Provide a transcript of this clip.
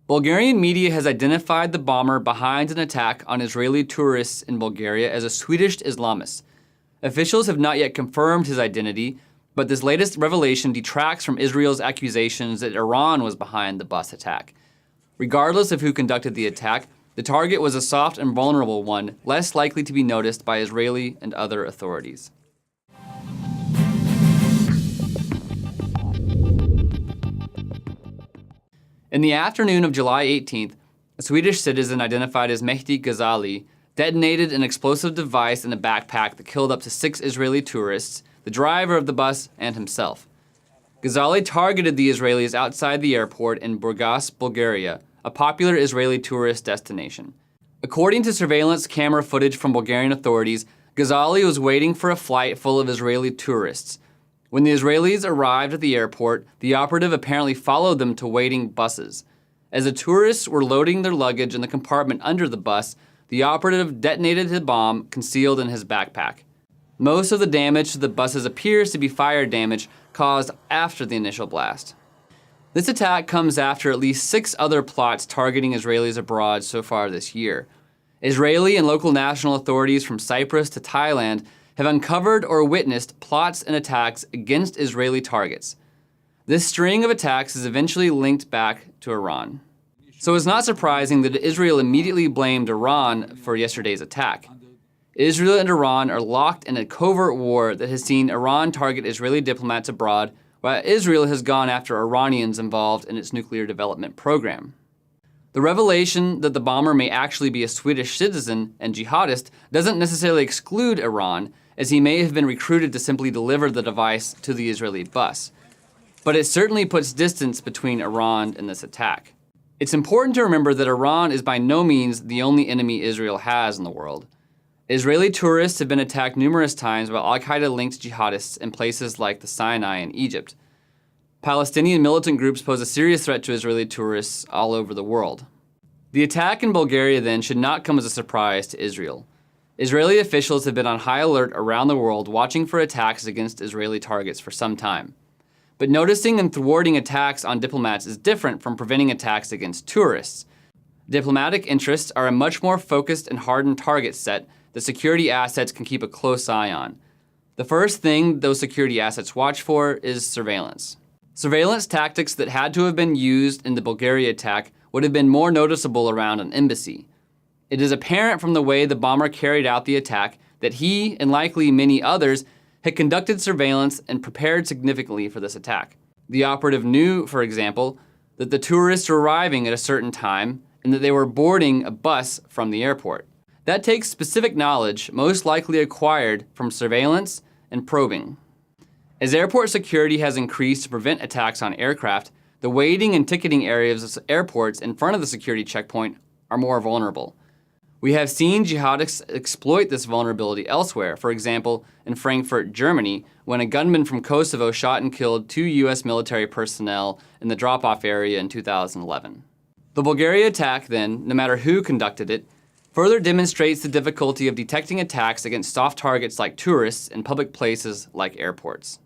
Bulgarian media has identified the bomber behind an attack on Israeli tourists in Bulgaria as a Swedish Islamist. Officials have not yet confirmed his identity, but this latest revelation detracts from Israel's accusations that Iran was behind the bus attack. Regardless of who conducted the attack, the target was a soft and vulnerable one, less likely to be noticed by Israeli and other authorities. In the afternoon of July 18th, a Swedish citizen identified as Mehdi Ghazali detonated an explosive device in a backpack that killed up to 6 Israeli tourists, the driver of the bus, and himself. Ghazali targeted the Israelis outside the airport in Burgas, Bulgaria, a popular Israeli tourist destination. According to surveillance camera footage from Bulgarian authorities, Ghazali was waiting for a flight full of Israeli tourists. When the Israelis arrived at the airport, the operative apparently followed them to waiting buses. As the tourists were loading their luggage in the compartment under the bus, the operative detonated the bomb concealed in his backpack. Most of the damage to the buses appears to be fire damage caused after the initial blast. This attack comes after at least 6 other plots targeting Israelis abroad so far this year. Israeli and local national authorities from Cyprus to Thailand have uncovered or witnessed plots and attacks against Israeli targets. This string of attacks is eventually linked back to Iran. So it's not surprising that Israel immediately blamed Iran for yesterday's attack. Israel and Iran are locked in a covert war that has seen Iran target Israeli diplomats abroad, while Israel has gone after Iranians involved in its nuclear development program. The revelation that the bomber may actually be a Swedish citizen and jihadist doesn't necessarily exclude Iran, as he may have been recruited to simply deliver the device to the Israeli bus. But it certainly puts distance between Iran and this attack. It's important to remember that Iran is by no means the only enemy Israel has in the world. Israeli tourists have been attacked numerous times by al-Qaeda-linked jihadists in places like the Sinai and Egypt. Palestinian militant groups pose a serious threat to Israeli tourists all over the world. The attack in Bulgaria, then, should not come as a surprise to Israel. Israeli officials have been on high alert around the world watching for attacks against Israeli targets for some time. But noticing and thwarting attacks on diplomats is different from preventing attacks against tourists. Diplomatic interests are a much more focused and hardened target set that security assets can keep a close eye on. The first thing those security assets watch for is surveillance. Surveillance tactics that had to have been used in the Bulgaria attack would have been more noticeable around an embassy. It is apparent from the way the bomber carried out the attack that he, and likely many others, had conducted surveillance and prepared significantly for this attack. The operative knew, for example, that the tourists were arriving at a certain time and that they were boarding a bus from the airport. That takes specific knowledge, most likely acquired from surveillance and probing. As airport security has increased to prevent attacks on aircraft, the waiting and ticketing areas of airports in front of the security checkpoint are more vulnerable. We have seen jihadists exploit this vulnerability elsewhere, for example, in Frankfurt, Germany, when a gunman from Kosovo shot and killed 2 U.S. military personnel in the drop-off area in 2011. The Bulgaria attack, then, no matter who conducted it, further demonstrates the difficulty of detecting attacks against soft targets like tourists in public places like airports.